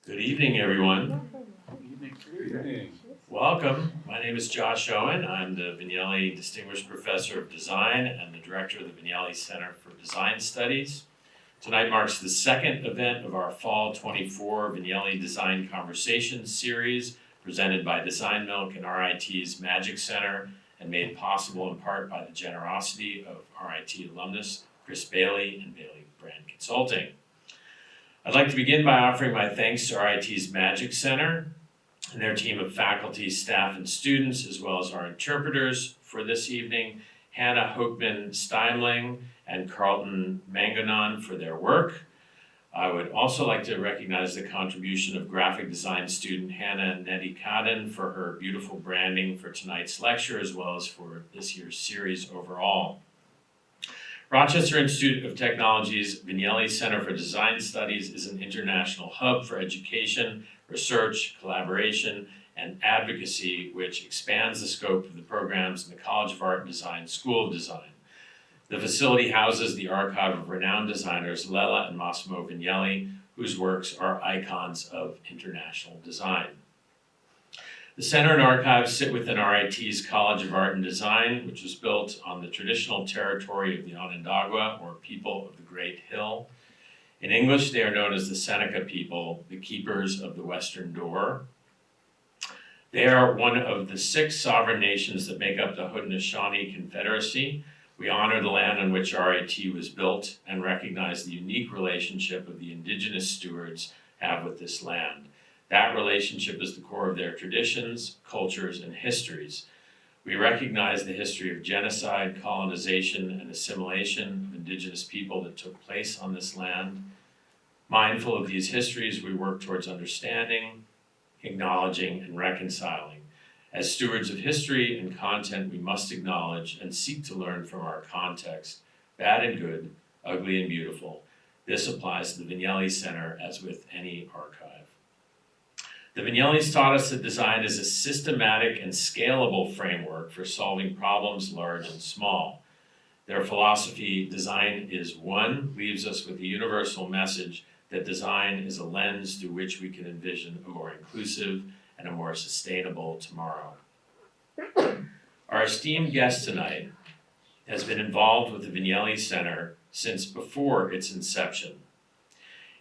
Good evening, everyone. Good evening. Welcome. My name is Josh Owen. I'm the Vignelli Distinguished Professor of Design and the Director of the Vignelli Center for Design Studies. Tonight marks the second event of our Fall 24 Vignelli Design Conversations series presented by Design Milk and RIT's Magic Center and made possible in part by the generosity of RIT alumnus Chris Bailey and Bailey Brand Consulting. I'd like to begin by offering my thanks to RIT's Magic Center and their team of faculty, staff, and students, as well as our interpreters for this evening, Hannah Hochman-Steimling and Carlton Manganon for their work. I would also like to recognize the contribution of graphic design student Hannah Nedikaden for her beautiful branding for tonight's lecture, as well as for this year's series overall. Rochester Institute of Technology's Vignelli Center for Design Studies is an international hub for education, research, collaboration, and advocacy, which expands the scope of the programs in the College of Art and Design School of Design. The facility houses the archive of renowned designers Lella and Massimo Vignelli, whose works are icons of international design. The center and archives sit within RIT's College of Art and Design, which was built on the traditional territory of the Onondaga, or people of the Great Hill. In English, they are known as the Seneca people, the keepers of the Western Door. They are one of the 6 sovereign nations that make up the Haudenosaunee Confederacy. We honor the land on which RIT was built and recognize the unique relationship of the indigenous stewards have with this land. That relationship is the core of their traditions, cultures, and histories. We recognize the history of genocide, colonization, and assimilation of indigenous people that took place on this land. Mindful of these histories, we work towards understanding, acknowledging, and reconciling. As stewards of history and content, we must acknowledge and seek to learn from our context, bad and good, ugly and beautiful. This applies to the Vignelli Center as with any archive. The Vignellis taught us that design is a systematic and scalable framework for solving problems large and small. Their philosophy, design is one, leaves us with the universal message that design is a lens through which we can envision a more inclusive and a more sustainable tomorrow. Our esteemed guest tonight has been involved with the Vignelli Center since before its inception.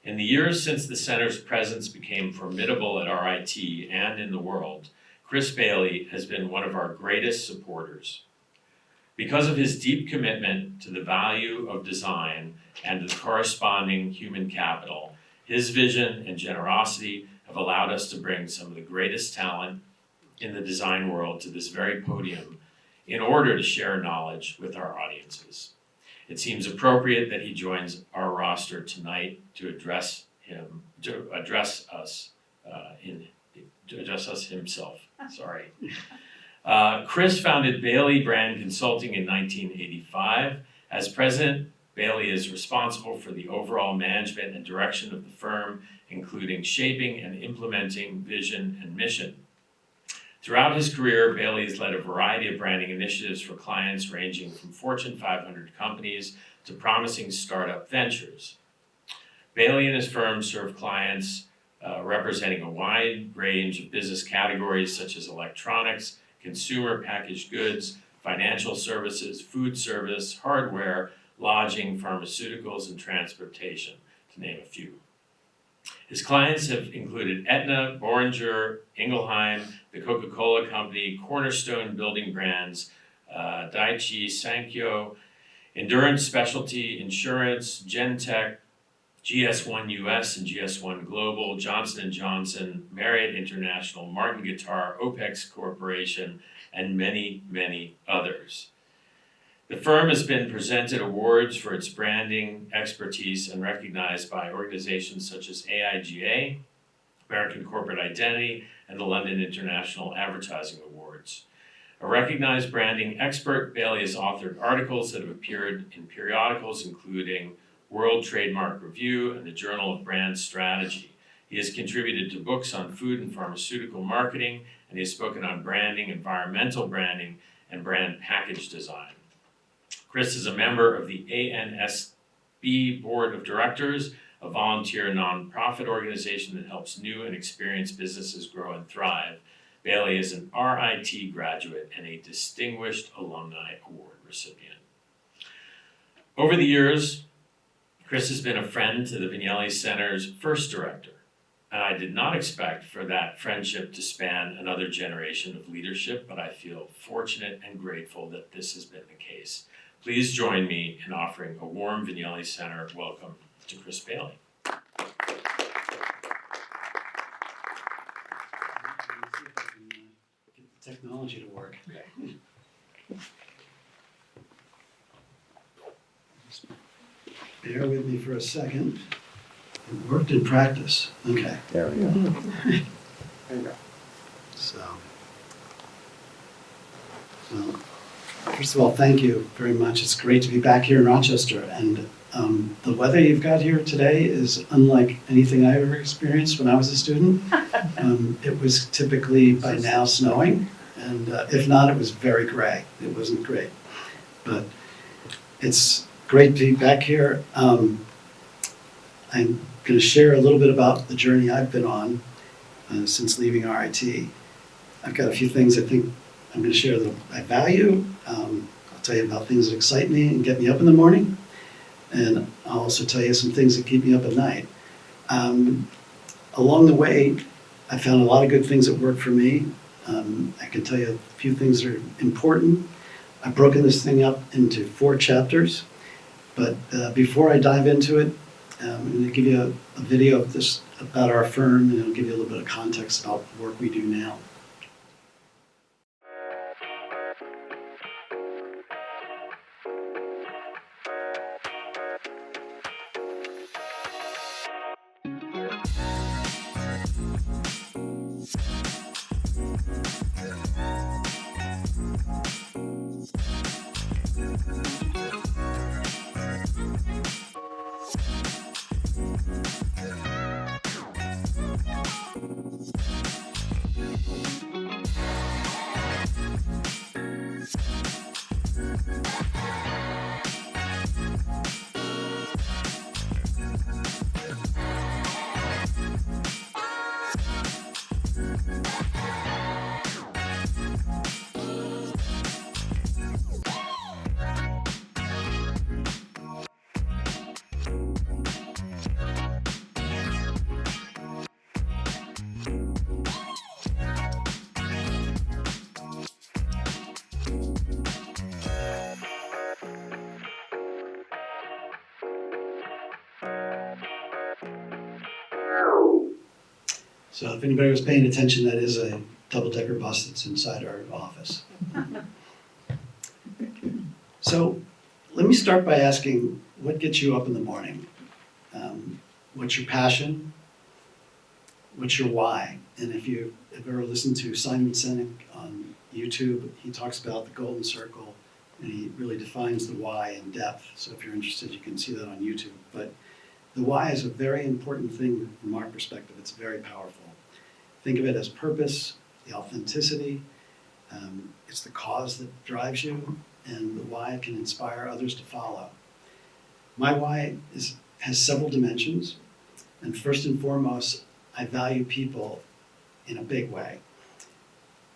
In the years since the center's presence became formidable at RIT and in the world, Chris Bailey has been one of our greatest supporters. Because of his deep commitment to the value of design and the corresponding human capital, his vision and generosity have allowed us to bring some of the greatest talent in the design world to this very podium in order to share knowledge with our audiences. It seems appropriate that he joins our roster tonight to address us himself. Sorry. Chris founded Bailey Brand Consulting in 1985. As president, Bailey is responsible for the overall management and direction of the firm, including shaping and implementing vision and mission. Throughout his career, Bailey has led a variety of branding initiatives for clients ranging from Fortune 500 companies to promising startup ventures. Bailey and his firm serve clients representing a wide range of business categories such as electronics, consumer packaged goods, financial services, food service, hardware, lodging, pharmaceuticals, and transportation, to name a few. His clients have included Aetna, Boehringer, Ingelheim, the Coca-Cola Company, Cornerstone Building Brands, Daiichi Sankyo, Endurance Specialty Insurance, Genentech, GS1 US and GS1 Global, Johnson & Johnson, Marriott International, Martin Guitar, OPEX Corporation, and many, many others. The firm has been presented awards for its branding expertise and recognized by organizations such as AIGA, American Corporate Identity, and the London International Advertising Awards. A recognized branding expert, Bailey has authored articles that have appeared in periodicals including World Trademark Review and the Journal of Brand Strategy. He has contributed to books on food and pharmaceutical marketing, and he has spoken on branding, environmental branding, and brand package design. Chris is a member of the ANSB Board of Directors, a volunteer nonprofit organization that helps new and experienced businesses grow and thrive. Bailey is an RIT graduate and a Distinguished Alumni Award recipient. Over the years, Chris has been a friend to the Vignelli Center's first director, and I did not expect for that friendship to span another generation of leadership, but I feel fortunate and grateful that this has been the case. Please join me in offering a warm Vignelli Center welcome to Chris Bailey. Get the technology to work. Just bear with me for a second. It worked in practice. Okay. There we go. There you go. So, well, first of all, thank you very much. It's great to be back here in Rochester, and the weather you've got here today is unlike anything I ever experienced when I was a student. It was typically by now snowing, and if not, it was very gray. It wasn't great, but it's great to be back here. I'm going to share a little bit about the journey I've been on since leaving RIT. I've got a few things I think I'm going to share that I value. I'll tell you about things that excite me and get me up in the morning. And I'll also tell you some things that keep me up at night. Along the way, I found a lot of good things that work for me. I can tell you a few things that are important. I've broken this thing up into 4 chapters. But before I dive into it, I'm going to give you a video of this about our firm, and it'll give you a little bit of context about the work we do now. So if anybody was paying attention, that is a double-decker bus that's inside our office. So let me start by asking, what gets you up in the morning? What's your passion? What's your why? And if you have ever listened to Simon Sinek on YouTube, he talks about the golden circle, and he really defines the why in depth. So if you're interested, you can see that on YouTube. But the why is a very important thing from our perspective. It's very powerful. Think of it as purpose, the authenticity. It's the cause that drives you, and the why can inspire others to follow. My why has several dimensions, and first and foremost, I value people in a big way.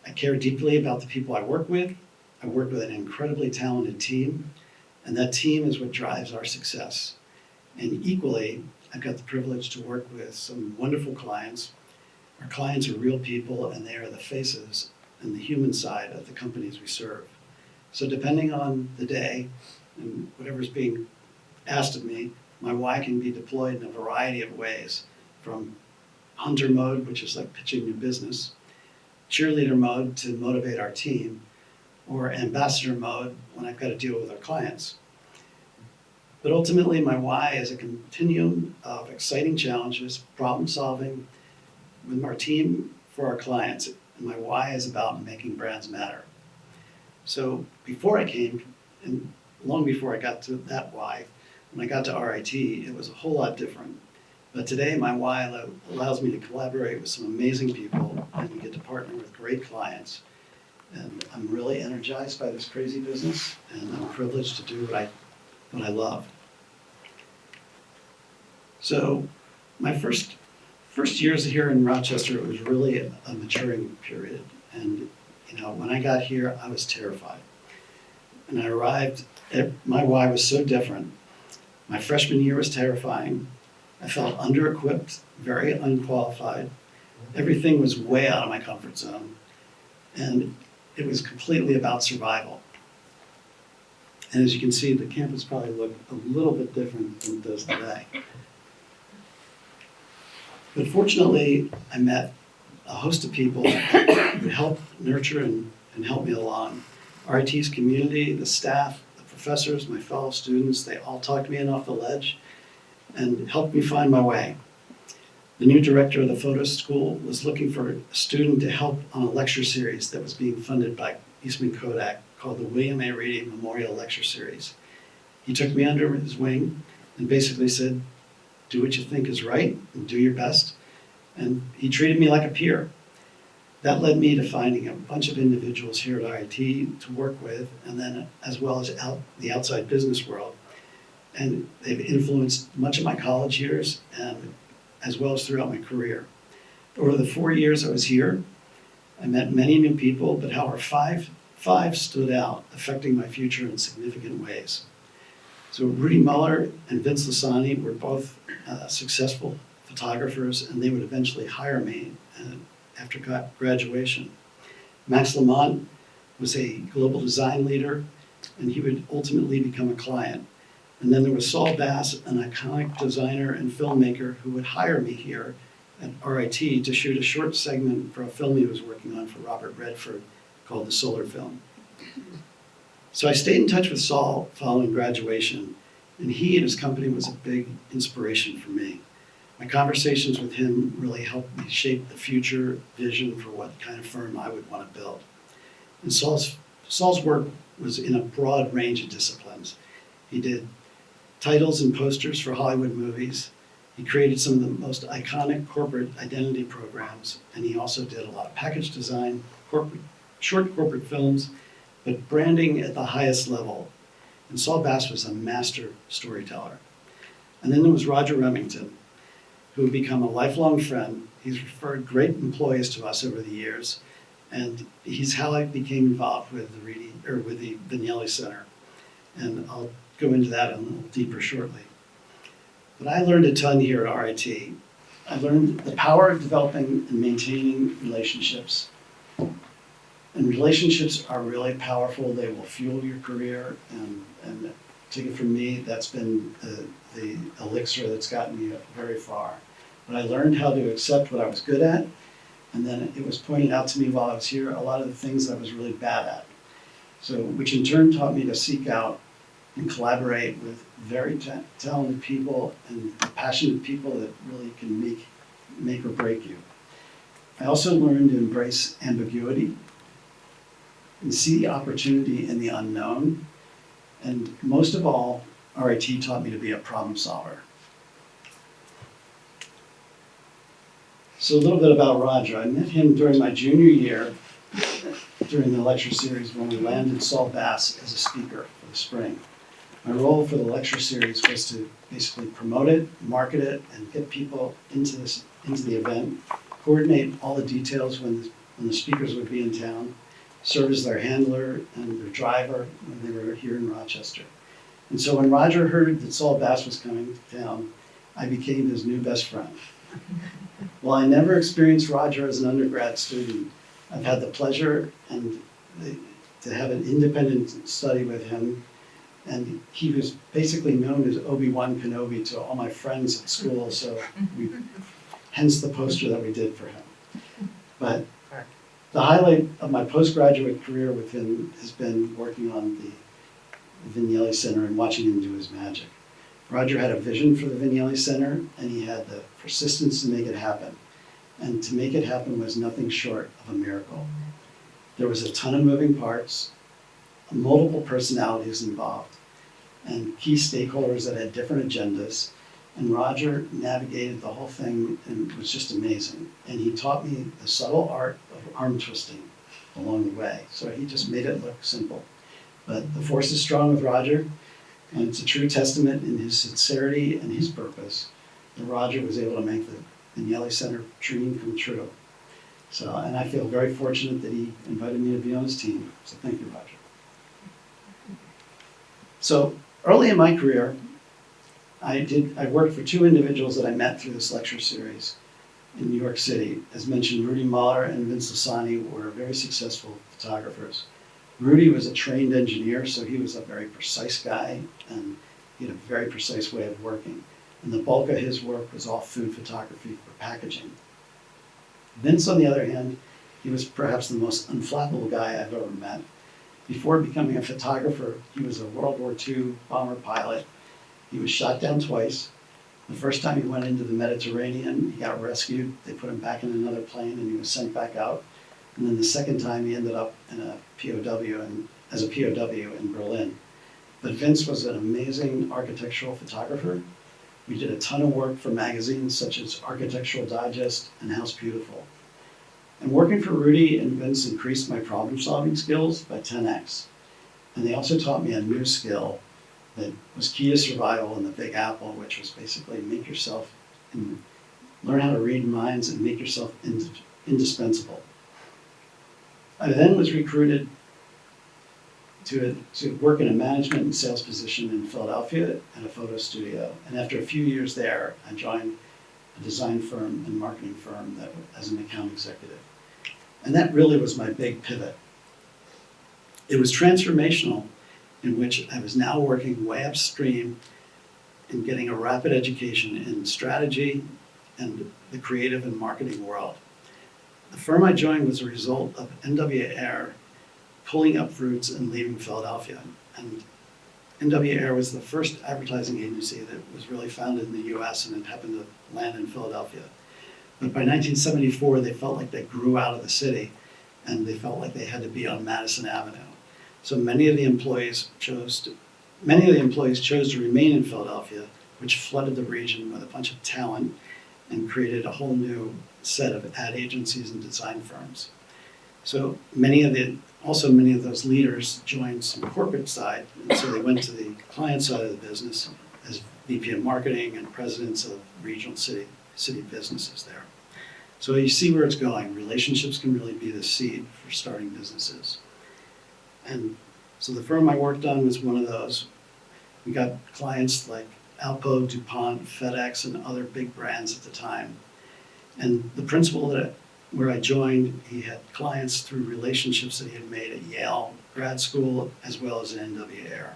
I care deeply about the people I work with. I work with an incredibly talented team, and that team is what drives our success. And equally, I've got the privilege to work with some wonderful clients. Our clients are real people, and they are the faces and the human side of the companies we serve. So depending on the day and whatever's being asked of me, my why can be deployed in a variety of ways, from hunter mode, which is like pitching new business, cheerleader mode to motivate our team, or ambassador mode when I've got to deal with our clients. But ultimately, my why is a continuum of exciting challenges, problem solving with our team for our clients. And my why is about making brands matter. So before I came, and long before I got to that why, when I got to RIT, it was a whole lot different. But today, my why allows me to collaborate with some amazing people, and we get to partner with great clients. And I'm really energized by this crazy business, and I'm privileged to do what I love. So my first years here in Rochester, it was really a maturing period. And, when I got here, I was terrified. And I arrived, my why was so different. My freshman year was terrifying. I felt under-equipped, very unqualified. Everything was way out of my comfort zone. And it was completely about survival. And as you can see, the campus probably looked a little bit different than it does today. But fortunately, I met a host of people that would help nurture and help me along. RIT's community, the staff, the professors, my fellow students, they all talked me in off the ledge and helped me find my way. The new director of the photo school was looking for a student to help on a lecture series that was being funded by Eastman Kodak called the William A. Reedy Memorial Lecture Series. He took me under his wing and basically said, do what you think is right and do your best. And he treated me like a peer. That led me to finding a bunch of individuals here at RIT to work with, and then as well as the outside business world. And they've influenced much of my college years and as well as throughout my career. Over the 4 years I was here, I met many new people, but however, five stood out, affecting my future in significant ways. So Rudy Muller and Vince Lasani were both successful photographers, and they would eventually hire me after graduation. Max Lamont was a global design leader, and he would ultimately become a client. And then there was Saul Bass, an iconic designer and filmmaker who would hire me here at RIT to shoot a short segment for a film he was working on for Robert Redford called The Solar Film. So I stayed in touch with Saul following graduation, and he and his company was a big inspiration for me. My conversations with him really helped me shape the future vision for what kind of firm I would want to build. And Saul's work was in a broad range of disciplines. He did titles and posters for Hollywood movies. He created some of the most iconic corporate identity programs, and he also did a lot of package design, short corporate films, but branding at the highest level. And Saul Bass was a master storyteller. And then there was Roger Remington, who had become a lifelong friend. He's referred great employees to us over the years, and he's how I became involved with the Vignelli Center. And I'll go into that a little deeper shortly. But I learned a ton here at RIT. I learned the power of developing and maintaining relationships. And relationships are really powerful. They will fuel your career. And take it from me, that's been the elixir that's gotten me very far. But I learned how to accept what I was good at. And then it was pointed out to me while I was here, a lot of the things that I was really bad at. So, which in turn taught me to seek out and collaborate with very talented people and passionate people that really can make or break you. I also learned to embrace ambiguity and see the opportunity in the unknown. And most of all, RIT taught me to be a problem solver. So a little bit about Roger. I met him during my junior year during the lecture series when we landed Saul Bass as a speaker for the spring. My role for the lecture series was to basically promote it, market it, and get people into the event, coordinate all the details when the speakers would be in town, serve as their handler and their driver when they were here in Rochester. And so when Roger heard that Saul Bass was coming to town, I became his new best friend. While I never experienced Roger as an undergrad student, I've had the pleasure to have an independent study with him. And he was basically known as Obi-Wan Kenobi to all my friends at school, so hence the poster that we did for him. But the highlight of my postgraduate career with him has been working on the Vignelli Center and watching him do his magic. Roger had a vision for the Vignelli Center, and he had the persistence to make it happen. And to make it happen was nothing short of a miracle. There was a ton of moving parts, multiple personalities involved, and key stakeholders that had different agendas. And Roger navigated the whole thing, and it was just amazing. And he taught me the subtle art of arm twisting along the way. So he just made it look simple. But the force is strong with Roger, and it's a true testament in his sincerity and his purpose that Roger was able to make the Vignelli Center dream come true. So, and I feel very fortunate that he invited me to be on his team, so thank you, Roger. So, early in my career, I worked for two individuals that I met through this lecture series in New York City. As mentioned, Rudy Mahler and Vince Lasani were very successful photographers. Rudy was a trained engineer, so he was a very precise guy, and he had a very precise way of working. And the bulk of his work was all food photography for packaging. Vince, on the other hand, he was perhaps the most unflappable guy I've ever met. Before becoming a photographer, he was a World War II bomber pilot. He was shot down twice. The first time he went into the Mediterranean, he got rescued. They put him back in another plane and he was sent back out. And then the second time he ended up in a POW as a POW in Berlin. But Vince was an amazing architectural photographer. We did a ton of work for magazines such as Architectural Digest and House Beautiful. And working for Rudy and Vince increased my problem-solving skills by 10x. And they also taught me a new skill that was key to survival in the Big Apple, which was basically learn how to read minds and make yourself indispensable. I then was recruited to work in a management and sales position in Philadelphia at a photo studio. And after a few years there, I joined a design firm and marketing firm as an account executive. And that really was my big pivot. It was transformational, in which I was now working way upstream and getting a rapid education in strategy and the creative and marketing world. The firm I joined was a result of NW Ayer pulling up roots and leaving Philadelphia. And NW Ayer was the first advertising agency that was really founded in the US, and it happened to land in Philadelphia. But by 1974, they felt like they grew out of the city, and they felt like they had to be on Madison Avenue. So many of the employees chose to remain in Philadelphia, which flooded the region with a bunch of talent and created a whole new set of ad agencies and design firms. So many of those leaders joined some corporate side, and so they went to the client side of the business as VP of marketing and presidents of regional city businesses there. So you see where it's going. Relationships can really be the seed for starting businesses. And so the firm I worked on was one of those. We got clients like Alpo, DuPont, FedEx, and other big brands at the time. And the principal where I joined, he had clients through relationships that he had made at Yale grad school as well as at NW Ayer.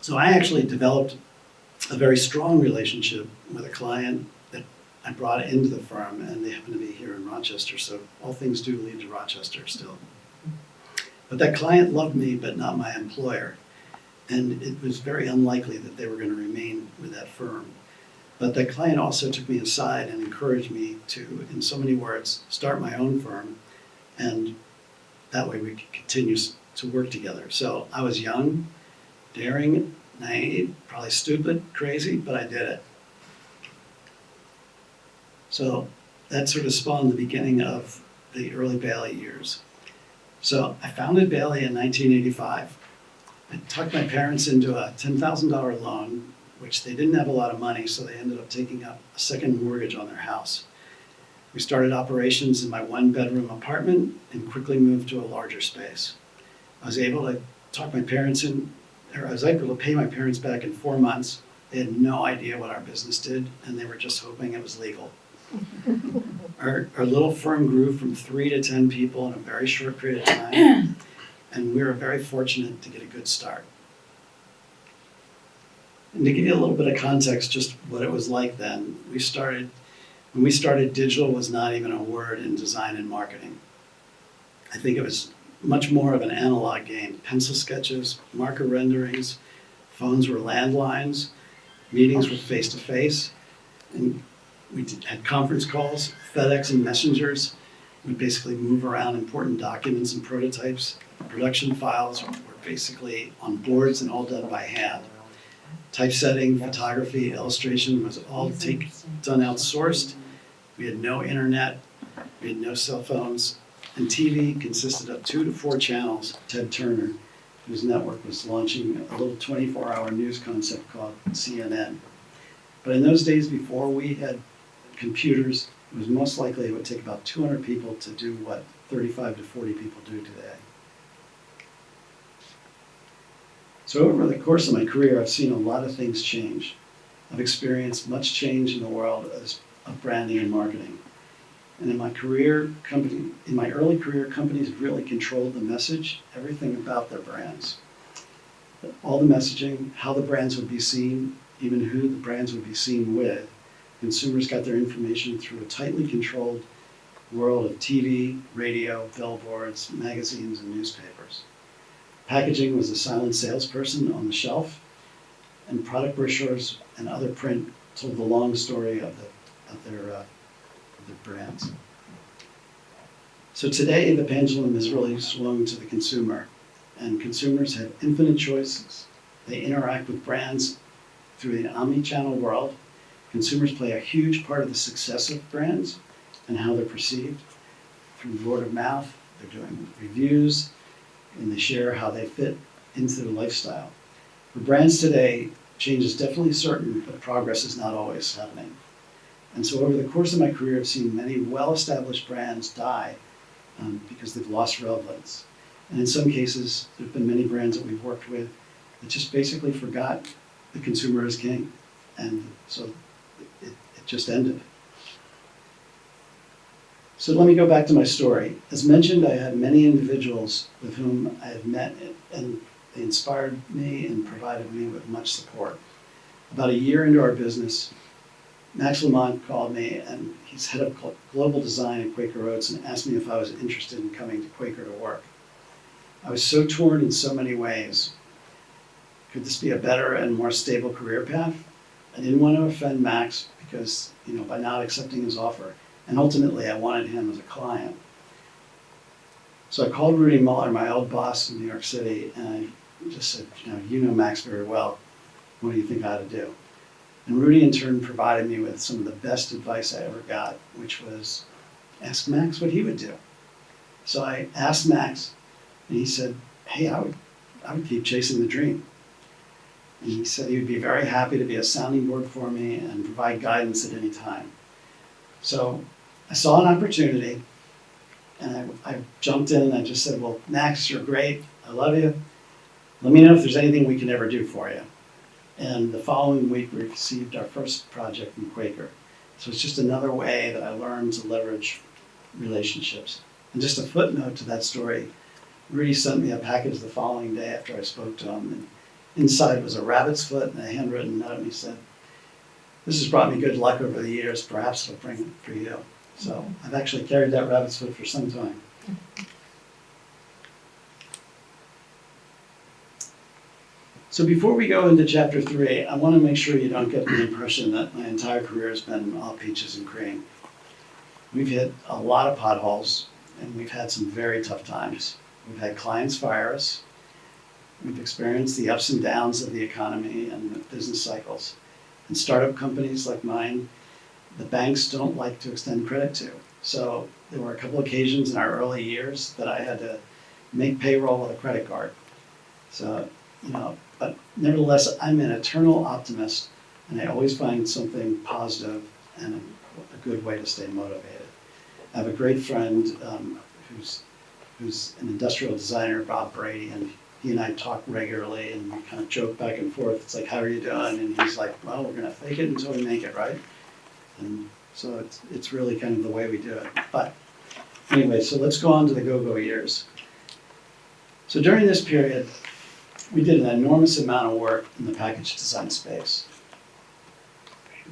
So I actually developed a very strong relationship with a client that I brought into the firm, and they happen to be here in Rochester, so all things do lead to Rochester still. But that client loved me, but not my employer. And it was very unlikely that they were going to remain with that firm. But that client also took me aside and encouraged me to, in so many words, start my own firm, and that way we could continue to work together. So I was young, daring, naive, probably stupid, crazy, but I did it. So that sort of spawned the beginning of the early Bailey years. So I founded Bailey in 1985. I tucked my parents into a $10,000 loan, which they didn't have a lot of money, so they ended up taking up a second mortgage on their house. We started operations in my one-bedroom apartment and quickly moved to a larger space. I was able to pay my parents back in 4 months. They had no idea what our business did, and they were just hoping it was legal. Our little firm grew from 3 to 10 people in a very short period of time, and we were very fortunate to get a good start. And to give you a little bit of context, just what it was like then, when we started, digital was not even a word in design and marketing. I think it was much more of an analog game. Pencil sketches, marker renderings, phones were landlines, meetings were face-to-face, and we had conference calls, FedEx and messengers. We basically move around important documents and prototypes. Production files were basically on boards and all done by hand. Typesetting, photography, illustration was all done outsourced. We had no internet, we had no cell phones, and TV consisted of 2 to 4 channels. Ted Turner, whose network was launching a little 24-hour news concept called CNN. But in those days before we had computers, it was most likely it would take about 200 people to do what 35 to 40 people do today. So over the course of my career, I've seen a lot of things change. I've experienced much change in the world of branding and marketing. And in my early career, companies really controlled the message, everything about their brands. All the messaging, how the brands would be seen, even who the brands would be seen with. Consumers got their information through a tightly controlled world of TV, radio, billboards, magazines, and newspapers. Packaging was a silent salesperson on the shelf, and product brochures and other print told the long story of their brands. So today, the pendulum is really swung to the consumer, and consumers have infinite choices. They interact with brands through the omni-channel world. Consumers play a huge part of the success of brands and how they're perceived through word of mouth. They're doing reviews, and they share how they fit into their lifestyle. For brands today, change is definitely certain, but progress is not always happening. And so over the course of my career, I've seen many well-established brands die because they've lost relevance. And in some cases, there have been many brands that we've worked with that just basically forgot the consumer is king. And so it just ended. So let me go back to my story. As mentioned, I had many individuals with whom I had met, and they inspired me and provided me with much support. About a year into our business, Max Lamont called me, and he's head of global design at Quaker Oats, and asked me if I was interested in coming to Quaker to work. I was so torn in so many ways. Could this be a better and more stable career path? I didn't want to offend Max because, by not accepting his offer. And ultimately, I wanted him as a client. So I called Rudy Muller, my old boss in New York City, and I just said, you know Max very well. What do you think I ought to do? And Rudy, in turn, provided me with some of the best advice I ever got, which was ask Max what he would do. So I asked Max, and he said, hey, I would keep chasing the dream. And he said he would be very happy to be a sounding board for me and provide guidance at any time. So I saw an opportunity, and I jumped in and I just said, well, Max, you're great. I love you. Let me know if there's anything we can ever do for you. And the following week, we received our first project from Quaker. So it's just another way that I learned to leverage relationships. And just a footnote to that story, Rudy sent me a package the following day after I spoke to him. And inside was a rabbit's foot and a handwritten note, and he said, this has brought me good luck over the years, perhaps it'll bring it for you. So I've actually carried that rabbit's foot for some time. So before we go into chapter 3, I want to make sure you don't get the impression that my entire career has been all peaches and cream. We've hit a lot of potholes, and we've had some very tough times. We've had clients fire us. We've experienced the ups and downs of the economy and the business cycles. And startup companies like mine, the banks don't like to extend credit to. So there were a couple occasions in our early years that I had to make payroll with a credit card. So, but nevertheless, I'm an eternal optimist, and I always find something positive and a good way to stay motivated. I have a great friend who's an industrial designer, Bob Brady, and he and I talk regularly, and we kind of joke back and forth. It's like, how are you doing? And he's like, well, we're gonna fake it until we make it, right? And so it's really kind of the way we do it. But anyway, so let's go on to the go-go years. So during this period, we did an enormous amount of work in the package design space.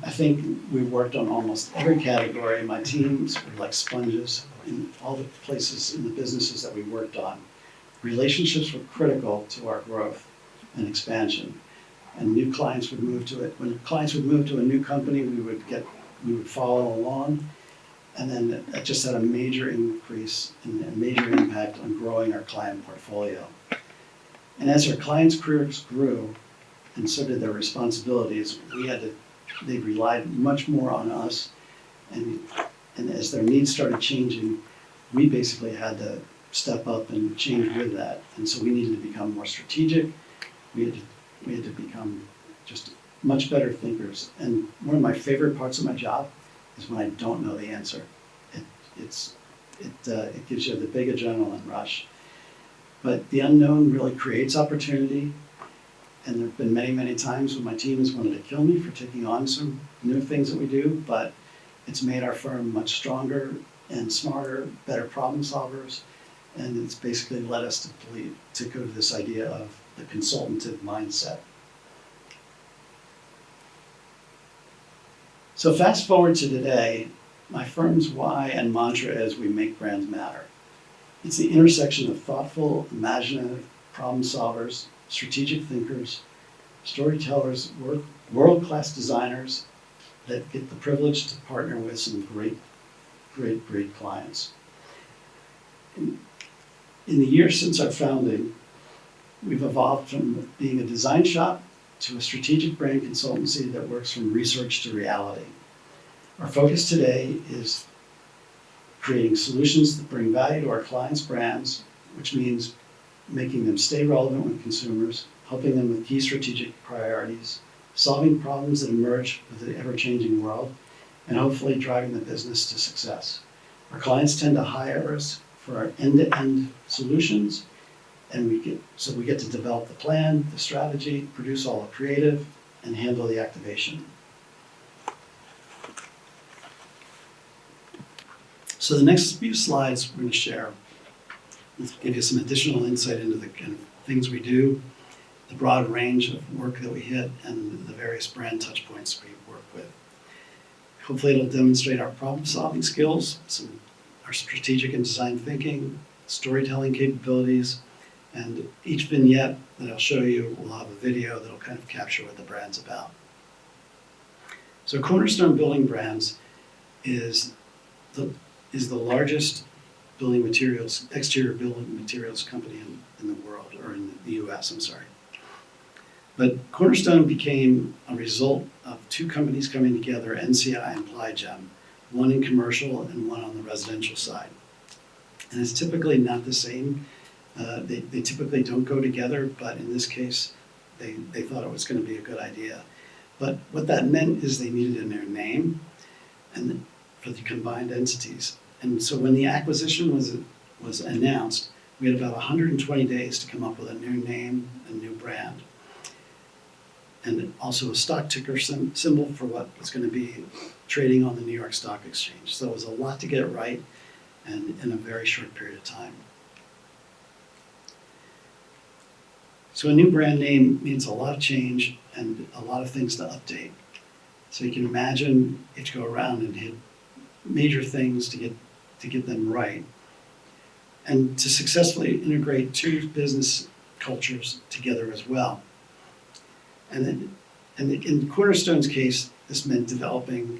I think we worked on almost every category. My teams were like sponges in all the places in the businesses that we worked on. Relationships were critical to our growth and expansion. And new clients would move to it. When clients would move to a new company, we would follow along. And then it just had a major increase and a major impact on growing our client portfolio. And as our clients' careers grew, and so did their responsibilities, they relied much more on us. And as their needs started changing, we basically had to step up and change with that. And so we needed to become more strategic. We had to become just much better thinkers. And one of my favorite parts of my job is when I don't know the answer. It gives you the big adrenaline rush. But the unknown really creates opportunity. And there have been many, many times when my team has wanted to kill me for taking on some new things that we do, but it's made our firm much stronger and smarter, better problem solvers. And it's basically led us to go to this idea of the consultative mindset. So fast forward to today, my firm's why and mantra is we make brands matter. It's the intersection of thoughtful, imaginative problem solvers, strategic thinkers, storytellers, world-class designers that get the privilege to partner with some great clients. In the years since our founding, we've evolved from being a design shop to a strategic brand consultancy that works from research to reality. Our focus today is creating solutions that bring value to our clients' brands, which means making them stay relevant with consumers, helping them with key strategic priorities, solving problems that emerge with the ever-changing world, and hopefully driving the business to success. Our clients tend to hire us for our end-to-end solutions, and we get to develop the plan, the strategy, produce all the creative, and handle the activation. So the next few slides we're going to share will give you some additional insight into the kind of things we do, the broad range of work that we hit, and the various brand touch points we work with. Hopefully it'll demonstrate our problem-solving skills, our strategic and design thinking, storytelling capabilities, and each vignette that I'll show you will have a video that'll kind of capture what the brand's about. So Cornerstone Building Brands is the largest building materials, exterior building materials company in the world, or in the US, I'm sorry. But Cornerstone became a result of two companies coming together, NCI and Plygem, one in commercial and one on the residential side. And it's typically not the same. They typically don't go together, but in this case, they thought it was going to be a good idea. But what that meant is they needed a new name and for the combined entities. And so when the acquisition was announced, we had about 120 days to come up with a new name, a new brand, and also a stock ticker symbol for what was going to be trading on the New York Stock Exchange. So it was a lot to get right and in a very short period of time. So a new brand name means a lot of change and a lot of things to update. So you can imagine you have to go around and hit major things to get them right, and to successfully integrate two business cultures together as well. And in Cornerstone's case, this meant developing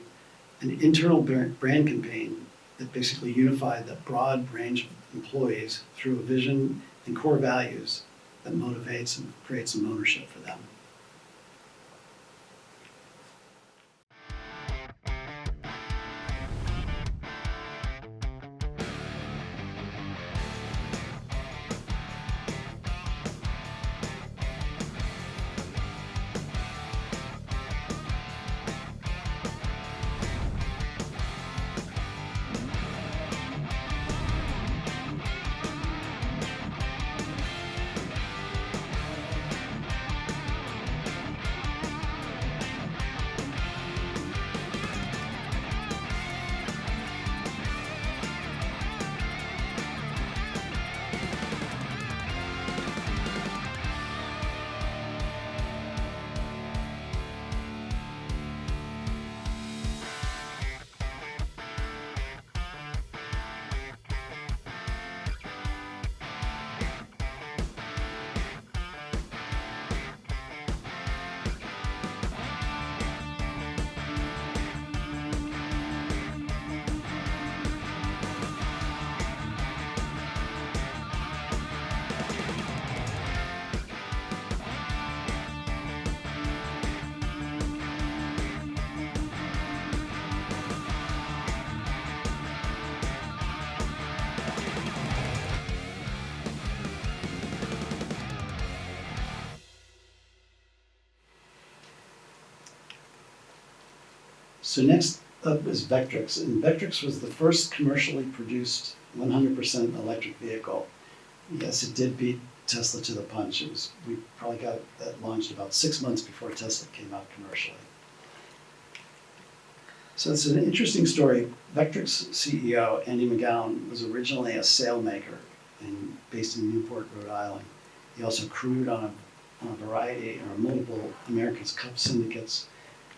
an internal brand campaign that basically unified the broad range of employees through a vision and core values that motivates and creates some ownership for them. So next up is Vectrix, and Vectrix was the first commercially produced 100% electric vehicle. Yes, it did beat Tesla to the punch. We probably got that launched about 6 months before Tesla came out commercially. So it's an interesting story. Vectrix CEO, Andy McGowan, was originally a sailmaker based in Newport, Rhode Island. He also crewed on a variety or multiple America's Cup syndicates.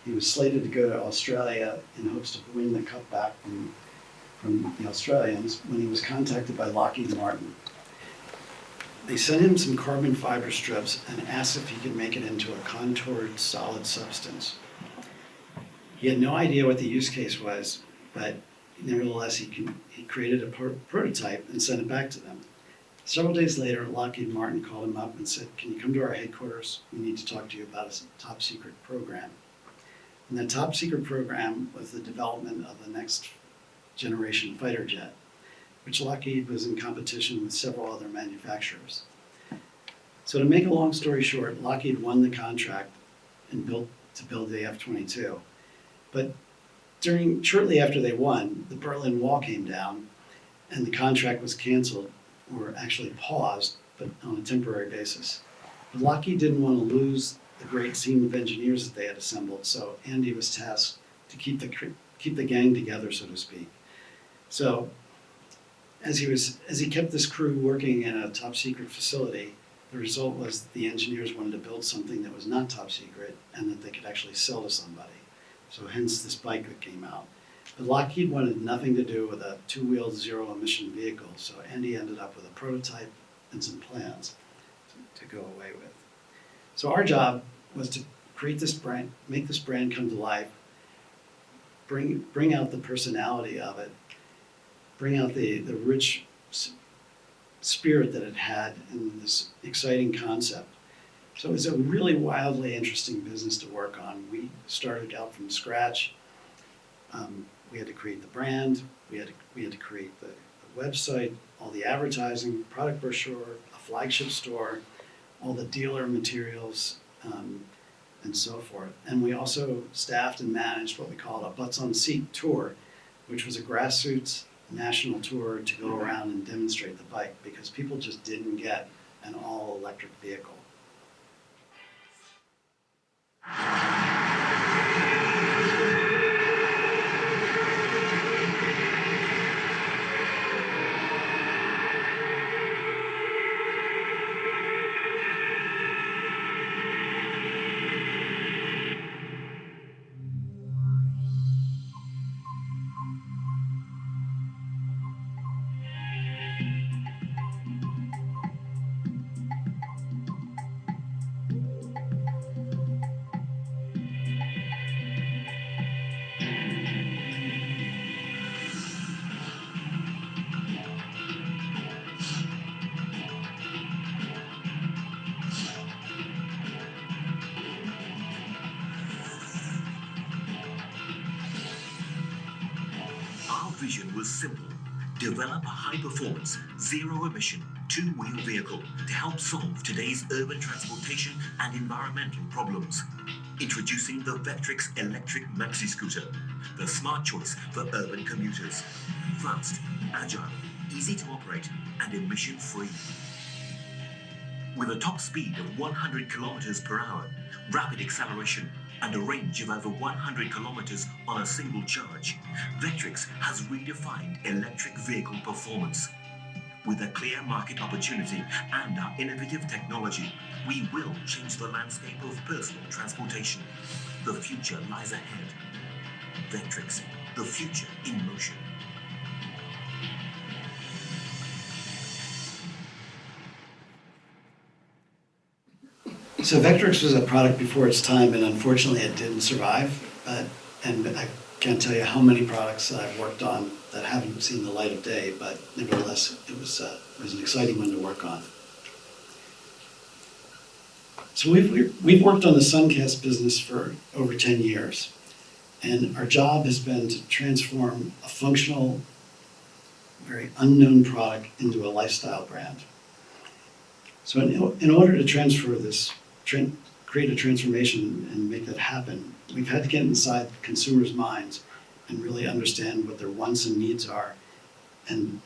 He was slated to go to Australia in hopes to win the cup back from the Australians when he was contacted by Lockheed Martin. They sent him some carbon fiber strips and asked if he could make it into a contoured solid substance. He had no idea what the use case was, but nevertheless he created a prototype and sent it back to them. Several days later, Lockheed Martin called him up and said, "Can you come to our headquarters? We need to talk to you about a top secret program." And that top secret program was the development of the next generation fighter jet, which Lockheed was in competition with several other manufacturers. So to make a long story short, Lockheed won the contract and built the F-22. But shortly after they won, the Berlin Wall came down and the contract was canceled, or actually paused, but on a temporary basis. But Lockheed didn't want to lose the great team of engineers that they had assembled, so Andy was tasked to keep the gang together, so to speak. So as he kept this crew working in a top secret facility, the result was the engineers wanted to build something that was not top secret and that they could actually sell to somebody. So hence this bike that came out. But Lockheed wanted nothing to do with a two-wheeled zero-emission vehicle, so Andy ended up with a prototype and some plans to go away with. So our job was to create this brand, make this brand come to life, bring out the personality of it, bring out the rich spirit that it had in this exciting concept. So it was a really wildly interesting business to work on. We started out from scratch. We had to create the brand, we had to create the website, all the advertising, product brochure, a flagship store, all the dealer materials, and so forth. And we also staffed and managed what we called a Butts on Seat tour, which was a grassroots national tour to go around and demonstrate the bike because people just didn't get an all-electric vehicle. Our vision was simple: develop a high-performance, zero-emission, two-wheel vehicle to help solve today's urban transportation and environmental problems. Introducing the Vectrix electric maxi scooter, the smart choice for urban commuters. Fast, agile, easy to operate, and emission-free. With a top speed of 100 kilometers per hour, rapid acceleration, and a range of over 100 kilometers on a single charge, Vectrix has redefined electric vehicle performance. With a clear market opportunity and our innovative technology, we will change the landscape of personal transportation. The future lies ahead. Vectrix, the future in motion. So Vectrix was a product before its time, and unfortunately it didn't survive. And I can't tell you how many products that I've worked on that haven't seen the light of day, but nevertheless, it was an exciting one to work on. So we've worked on the Suncast business for over 10 years, and our job has been to transform a functional, very unknown product into a lifestyle brand. So in order to create a transformation and make that happen, we've had to get inside consumers' minds and really understand what their wants and needs are. And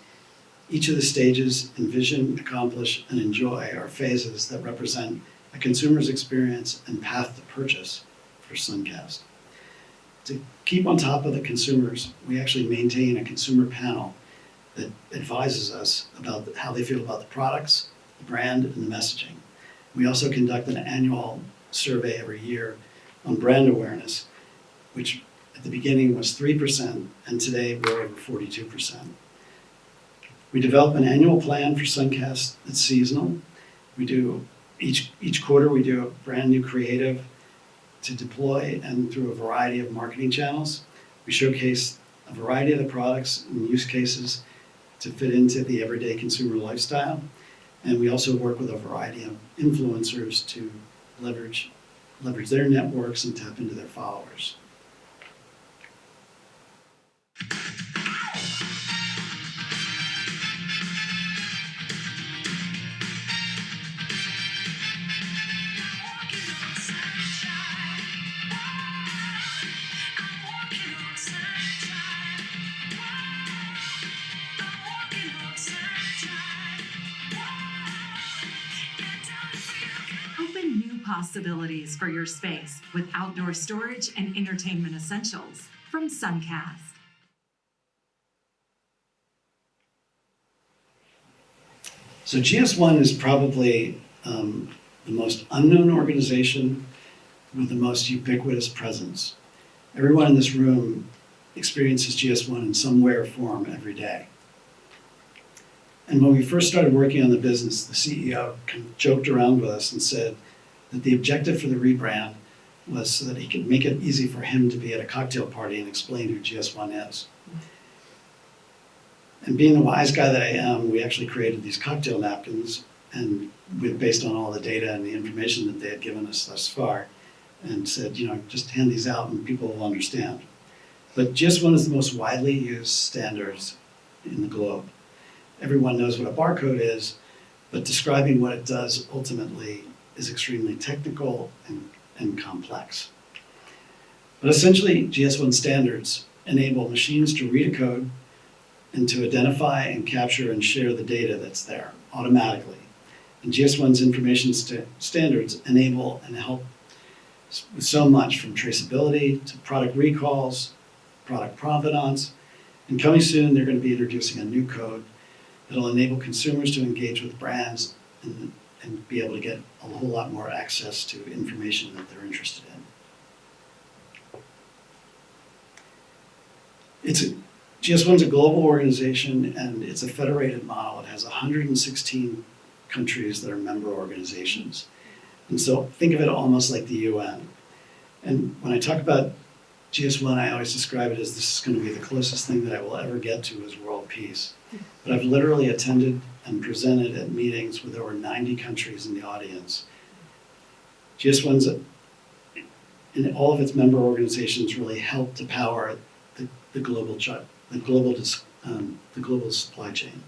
each of the stages, envision, accomplish, and enjoy, are phases that represent a consumer's experience and path to purchase for Suncast. To keep on top of the consumers, we actually maintain a consumer panel that advises us about how they feel about the products, the brand, and the messaging. We also conduct an annual survey every year on brand awareness, which at the beginning was 3%, and today we're over 42%. We develop an annual plan for Suncast that's seasonal. We do, each quarter we do a brand new creative to deploy and through a variety of marketing channels. We showcase a variety of the products and use cases to fit into the everyday consumer lifestyle. And we also work with a variety of influencers to leverage their networks and tap into their followers. Open new possibilities for your space with outdoor storage and entertainment essentials from Suncast. So GS1 is probably the most unknown organization with the most ubiquitous presence. Everyone in this room experiences GS1 in some way or form every day. And when we first started working on the business, the CEO kind of joked around with us and said that the objective for the rebrand was so that he could make it easy for him to be at a cocktail party and explain who GS1 is. And being the wise guy that I am, we actually created these cocktail napkins, and based on all the data and the information that they had given us thus far, and said, just hand these out and people will understand. But GS1 is the most widely used standards in the globe. Everyone knows what a barcode is, but describing what it does ultimately is extremely technical and complex. But essentially, GS1 standards enable machines to read a code and to identify and capture and share the data that's there automatically. And GS1's information standards enable and help with so much, from traceability to product recalls, product provenance, and coming soon they're going to be introducing a new code that'll enable consumers to engage with brands and be able to get a whole lot more access to information that they're interested in. GS1's a global organization, and it's a federated model. It has 116 countries that are member organizations. And so think of it almost like the UN. And when I talk about GS1, I always describe it as this is going to be the closest thing that I will ever get to is world peace. But I've literally attended and presented at meetings with over 90 countries in the audience. GS1's, in all of its member organizations, really help to power the global supply chain.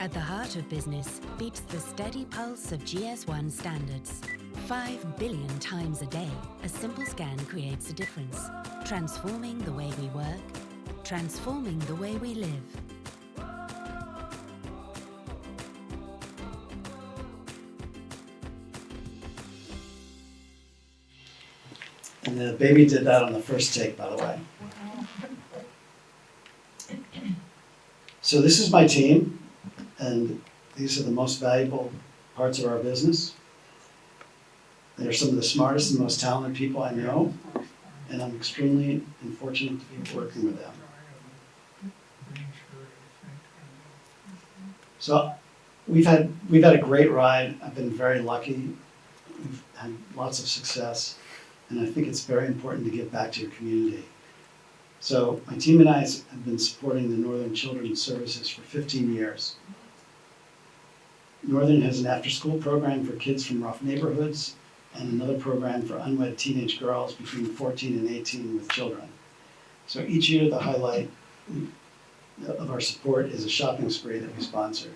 At the heart of business beats the steady pulse of GS1 standards. 5 billion times a day, a simple scan creates a difference, transforming the way we work, transforming the way we live. And the baby did that on the first take, by the way. So this is my team, and these are the most valuable parts of our business. They're some of the smartest and most talented people I know, and I'm extremely fortunate to be working with them. So we've had a great ride. I've been very lucky. We've had lots of success, and I think it's very important to give back to your community. So my team and I have been supporting the Northern Children's Services for 15 years. Northern has an after-school program for kids from rough neighborhoods and another program for unwed teenage girls between 14 and 18 with children. So each year the highlight of our support is a shopping spree that we sponsor.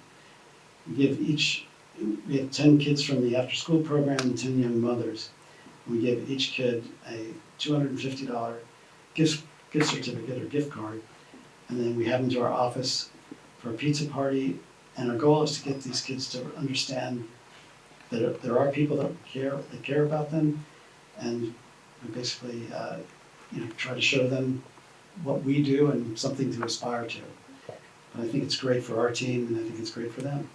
We have 10 kids from the after-school program and 10 young mothers. We give each kid a $250 gift certificate or gift card, and then we have them to our office for a pizza party, and our goal is to get these kids to understand that there are people that care about them, and we basically try to show them what we do and something to aspire to. But I think it's great for our team, and I think it's great for them.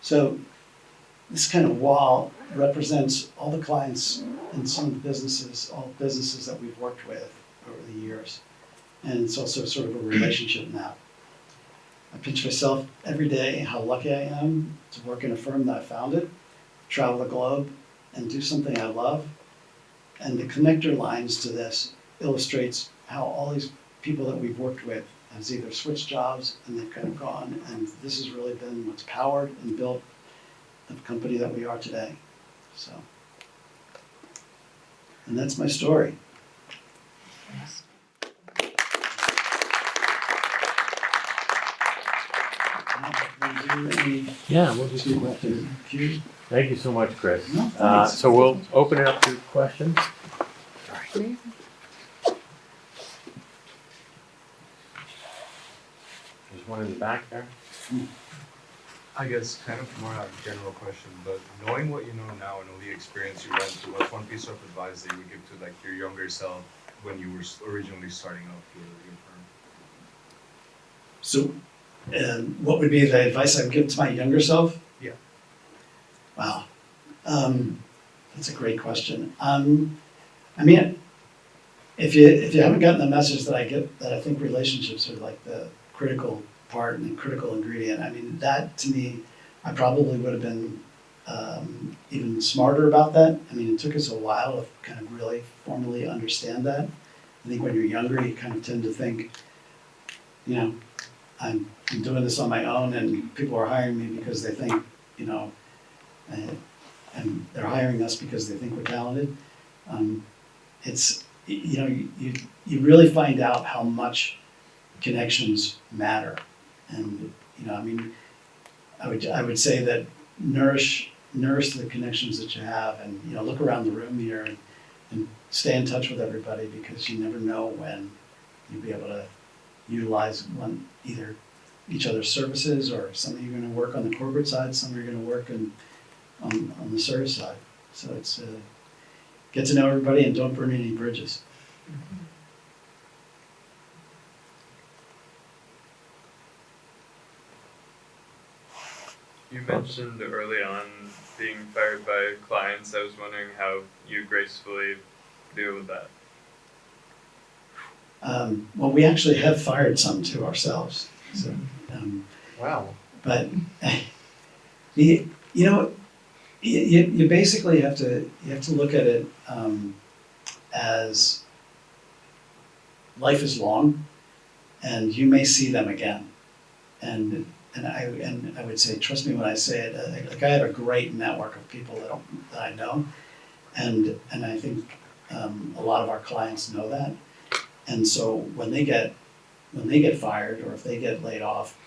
So this kind of wall represents all the clients and some of the businesses, all businesses that we've worked with over the years. And it's also sort of a relationship map. I pinch myself every day how lucky I am to work in a firm that I founded, travel the globe, and do something I love. And the connector lines to this illustrates how all these people that we've worked with has either switched jobs and they've kind of gone, and this has really been what's powered and built the company that we are today. So, and that's my story. Yeah, we'll just do questions. Thank you so much, Chris. So we'll open it up to questions. There's one in the back there. I guess kind of more a general question, but knowing what you know now and all the experience you went through, what's one piece of advice that you would give to like your younger self when you were originally starting off your firm? So, what would be the advice I would give to my younger self? Yeah. Wow, that's a great question. I mean, if you haven't gotten the message that I get, that I think relationships are like the critical part and the critical ingredient. I mean, that to me, I probably would have been even smarter about that. I mean, it took us a while to kind of really formally understand that. I think when you're younger, you kind of tend to think, you know, I'm doing this on my own, and people are hiring me because they think, you know, and they're hiring us because they think we're talented. It's, you know, you really find out how much connections matter. And, you know, I mean, I would say that nourish the connections that you have, and, you know, look around the room here and stay in touch with everybody, because you never know when you'll be able to utilize either each other's services, or some of you are going to work on the corporate side, some are going to work on the service side. So it's get to know everybody and don't burn any bridges. You mentioned early on being fired by clients. I was wondering how you gracefully deal with that. Well, we actually have fired some too ourselves. So, Wow. But you basically have to look at it as life is long, and you may see them again. And I would say, trust me when I say it. Like I have a great network of people that I know, and I think a lot of our clients know that. And so when they get when they get fired or if they get laid off,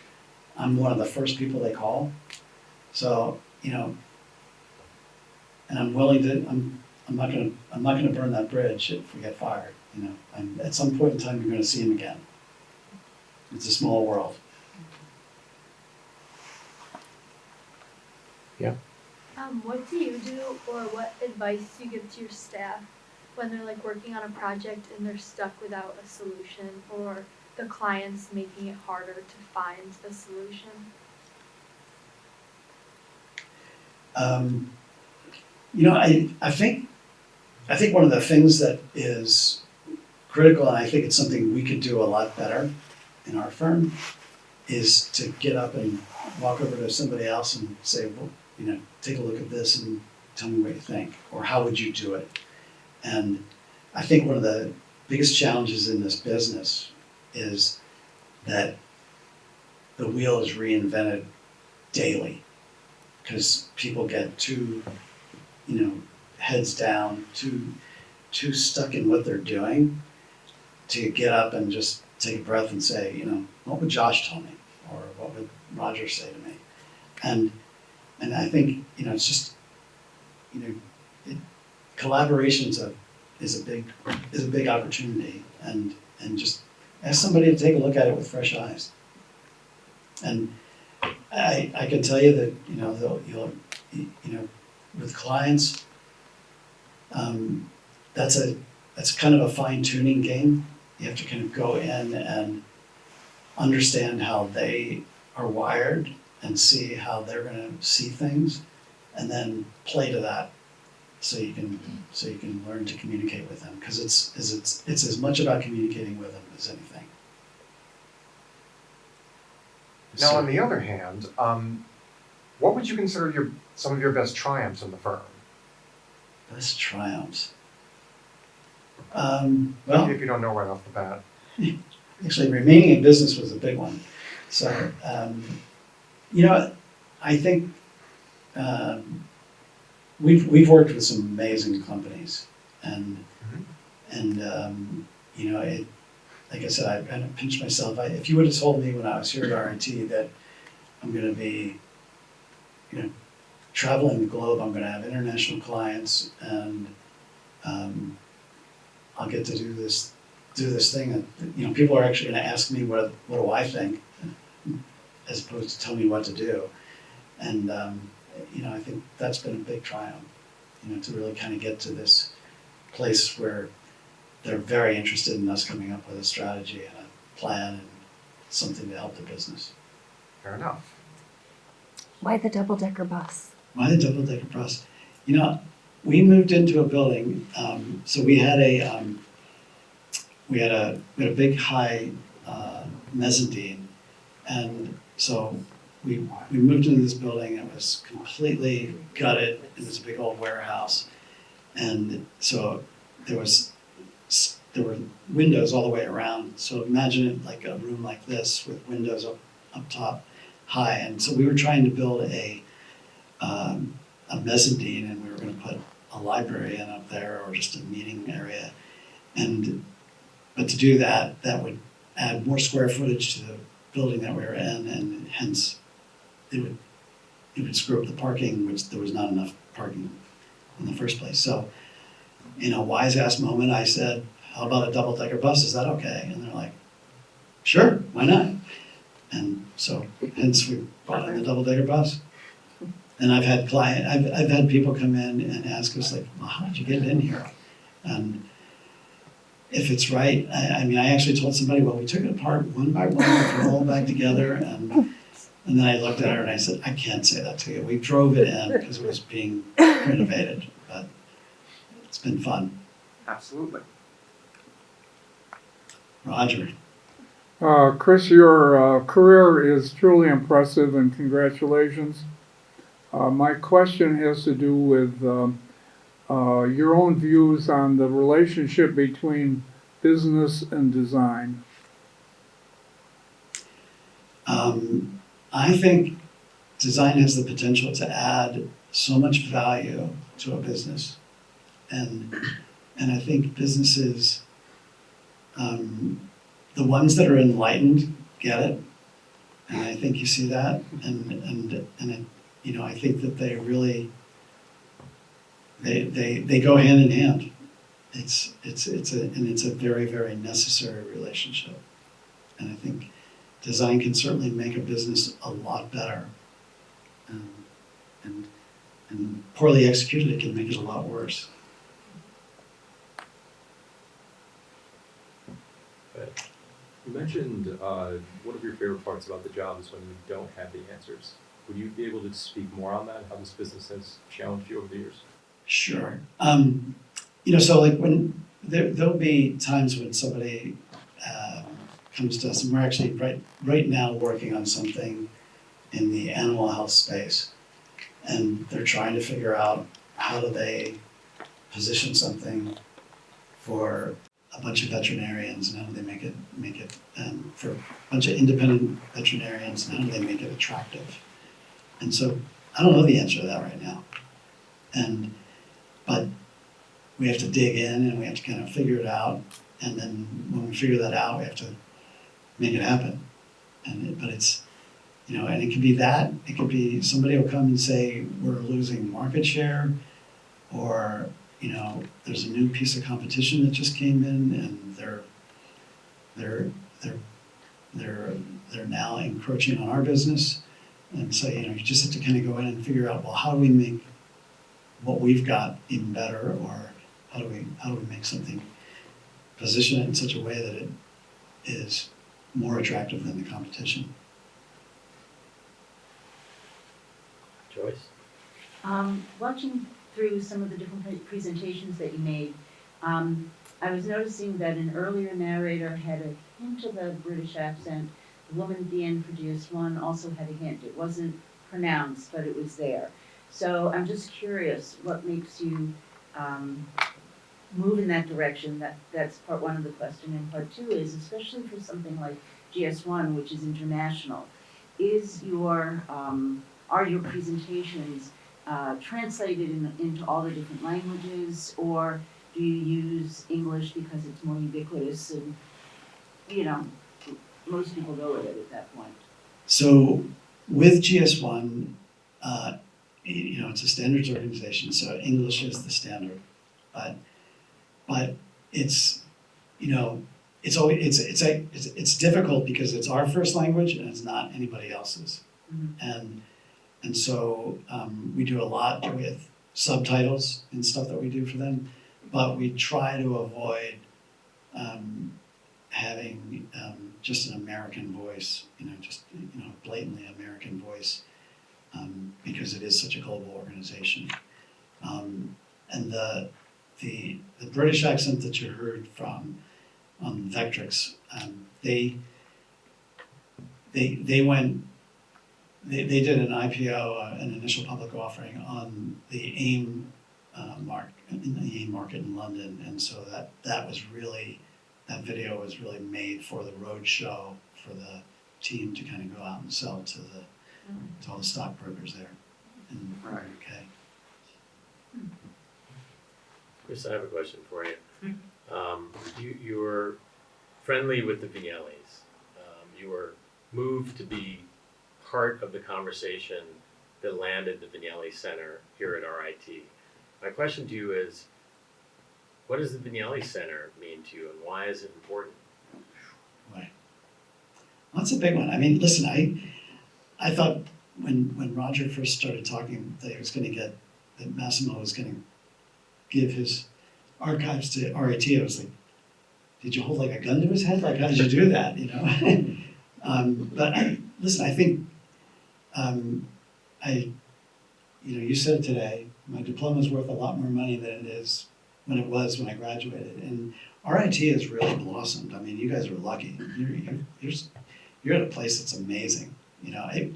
I'm one of the first people they call. So, you know, and I'm willing to, I'm not gonna burn that bridge if we get fired, you know. At some point in time, you're gonna see him again. It's a small world. What do you do, or what advice do you give to your staff when they're like working on a project and they're stuck without a solution, or the client's making it harder to find the solution? You know, I think one of the things that is critical, and I think it's something we could do a lot better in our firm, is to get up and walk over to somebody else and say, well, you know, take a look at this and tell me what you think, or how would you do it? And I think one of the biggest challenges in this business is that the wheel is reinvented daily, because people get too, you know, heads down, too stuck in what they're doing to get up and just take a breath and say, you know, what would Josh tell me, or what would Roger say to me? And I think, you know, it's just, you know, collaboration is a big opportunity, and just ask somebody to take a look at it with fresh eyes. And I can tell you that, you know, you know, with clients, that's kind of a fine tuning game. You have to kind of go in and understand how they are wired and see how they're going to see things, and then play to that, so you can learn to communicate with them, because it's as much about communicating with them as anything. Now, on the other hand, what would you consider some of your best triumphs in the firm? Best triumphs. Maybe Well, if you don't know right off the bat. actually, remaining in business was a big one. So, you know, I think we've worked with some amazing companies, and you know, like I said, I kind of pinched myself. If you would have told me when I was here at RIT that I'm going to be, you know, traveling the globe, I'm going to have international clients, and I'll get to do this thing that, you know, people are actually going to ask me what do I think, as opposed to tell me what to do. And you know, I think that's been a big triumph, you know, to really kind of get to this place where they're very interested in us coming up with a strategy and a plan and something to help the business. Fair enough. Why the double-decker bus? Why the double-decker bus? You know, we moved into a building, so we had a big high mezzanine, and so we moved into this building. It was completely gutted. It was a big old warehouse, and so there were windows all the way around. So imagine it like a room like this with windows up top, high. And so we were trying to build a mezzanine, and we were going to put a library in up there, or just a meeting area. But to do that would add more square footage to the building that we were in, and hence it would screw up the parking, which there was not enough parking in the first place. So, in a wise ass moment, I said, "How about a double-decker bus? Is that okay?" And they're like, "Sure, why not?" And so, hence we bought in the double-decker bus. And I've had people come in and ask us, like, "Well, how did you get it in here?" And if it's right, I mean, I actually told somebody, "Well, we took it apart one by one, put it all back together," and then I looked at her and I said, "I can't say that to you. We drove it in because it was being renovated, but it's been fun." Absolutely. Roger. Chris, your career is truly impressive, and congratulations. My question has to do with your own views on the relationship between business and design. I think design has the potential to add so much value to a business, and I think businesses the ones that are enlightened get it, and I think you see that, and it, you know, I think that they really, they go hand in hand. It's a very, very necessary relationship. And I think design can certainly make a business a lot better. And poorly executed, it can make it a lot worse. You mentioned one of your favorite parts about the job is when you don't have the answers. Would you be able to speak more on that, how this business has challenged you over the years? Sure. You know, so like when there'll be times when somebody comes to us, and we're actually right now working on something in the animal health space, and they're trying to figure out how do they position something for a bunch of veterinarians, and how do they make it for a bunch of independent veterinarians, and how do they make it attractive? And so I don't know the answer to that right now, but we have to dig in and we have to kind of figure it out, and then when we figure that out, we have to make it happen. But it's, you know, and it could be that, it could be somebody will come and say we're losing market share, or you know, there's a new piece of competition that just came in, and they're now encroaching on our business, and so you know, you just have to kind of go in and figure out, well, how do we make what we've got even better, or how do we make something, position it in such a way that it is more attractive than the competition. Joyce? Watching through some of the different presentations that you made, I was noticing that an earlier narrator had a hint of a British accent. The woman at the end for GS1 also had a hint. It wasn't pronounced, but it was there. So I'm just curious, what makes you move in that direction? That's part one of the question. And part two is, especially for something like GS1, which is international, are your presentations translated into all the different languages, or do you use English because it's more ubiquitous and, you know, most people go with it at that point? So with GS1, you know, it's a standards organization, so English is the standard, but it's, you know, it's always, it's difficult because it's our first language and it's not anybody else's. Mm-hmm. And so we do a lot with subtitles and stuff that we do for them, but we try to avoid having just an American voice, you know, just, you know, blatantly American voice, because it is such a global organization. And the British accent that you heard from on Vectrix, they did an IPO, an initial public offering on the AIM market in London, and so that was really, that video was really made for the road show for the team to kind of go out and sell to all the stockbrokers there in the UK. Chris, I have a question for you. You were friendly with the Vignellis. You were moved to be part of the conversation that landed the Vignelli Center here at RIT. My question to you is, what does the Vignelli Center mean to you, and why is it important? Right. Well, that's a big one. I mean, listen, I thought when Roger first started talking that he was going to that Massimo was going to give his archives to RIT, I was like, did you hold like a gun to his head? Like, how did you do that? You know. But listen, I think you know, you said it today. My diploma is worth a lot more money than it is when I graduated, and RIT has really blossomed. I mean, you guys are lucky. You're at a place that's amazing. You know, I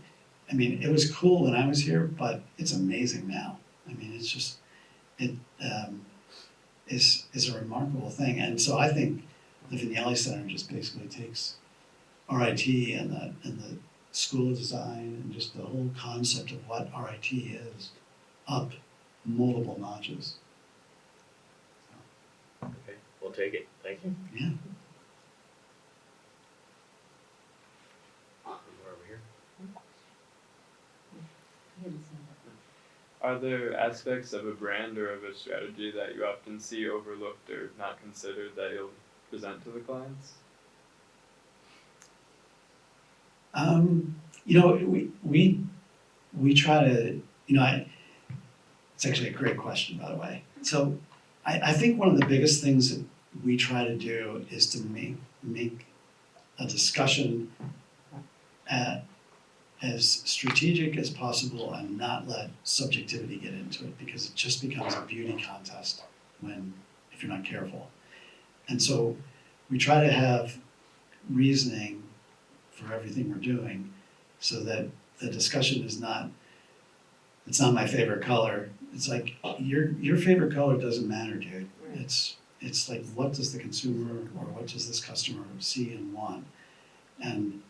mean, it was cool when I was here, but it's amazing now. I mean, it's just it is a remarkable thing, and so I think the Vignelli Center just basically takes RIT and the School of Design and just the whole concept of what RIT is up multiple notches. Okay, we'll take it. Thank you. Yeah. Are there aspects of a brand or of a strategy that you often see overlooked or not considered that you'll present to the clients? We try to, it's actually a great question, by the way. So I think one of the biggest things that we try to do is to make a discussion as strategic as possible and not let subjectivity get into it, because it just becomes a beauty contest if you're not careful. And so we try to have reasoning for everything we're doing so that the discussion is not, it's not my favorite color. It's like, your favorite color doesn't matter, dude. It's like, what does the consumer or what does this customer see and want? And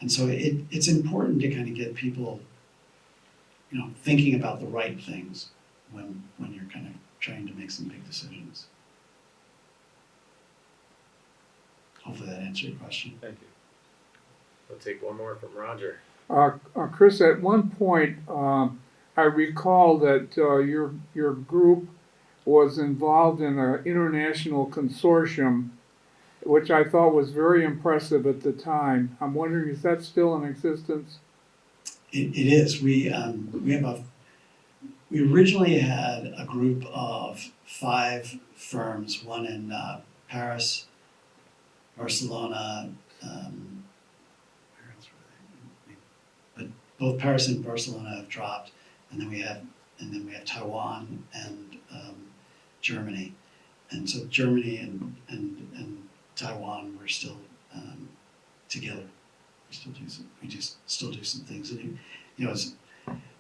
so it's important to kind of get people, thinking about the right things when you're kind of trying to make some big decisions. Hopefully that answered your question. Thank you. We'll take one more from Roger. Chris, at one point, I recall that your group was involved in an international consortium, which I thought was very impressive at the time. I'm wondering, is that still in existence? It is. We originally had a group of 5 firms, one in Paris, Barcelona, where else were they? But both Paris and Barcelona have dropped, and then we have Taiwan and Germany, and so Germany and Taiwan, we're still together. We still do some things. And as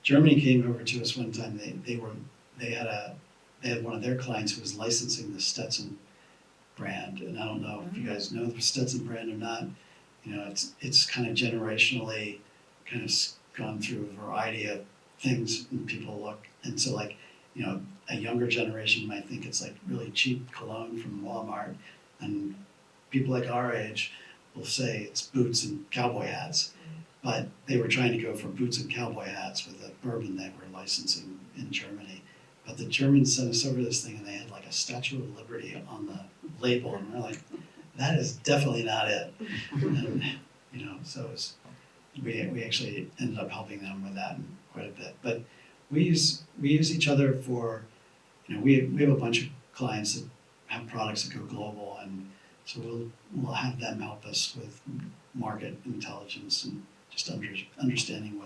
Germany came over to us one time, they had one of their clients who was licensing the Stetson brand, and I don't know if you guys know the Stetson brand or not. It's kind of generationally kind of gone through a variety of things, and people look, and so a younger generation might think it's like really cheap cologne from Walmart, and people like our age will say it's boots and cowboy hats. But they were trying to go for boots and cowboy hats with a bourbon they were licensing in Germany. But the Germans sent us over this thing, and they had like a Statue of Liberty on the label, and we're like, that is definitely not it. And, so we actually ended up helping them with that quite a bit. But we use each other for, we have a bunch of clients that have products that go global, and so we'll have them help us with market intelligence and just understanding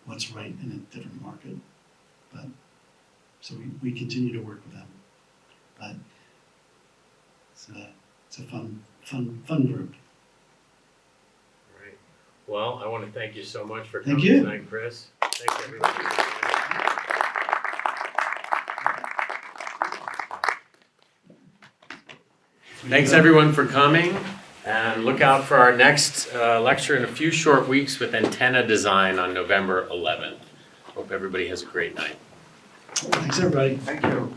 what's right in a different market. But so we continue to work with them. But it's a fun group. All right. Well, I want to thank you so much for Thank coming you. tonight, Chris. Thanks everybody for joining. Thanks everyone for coming, and look out for our next lecture in a few short weeks with antenna design on November 11th. Hope everybody has a great night. Thanks, everybody. Thank you.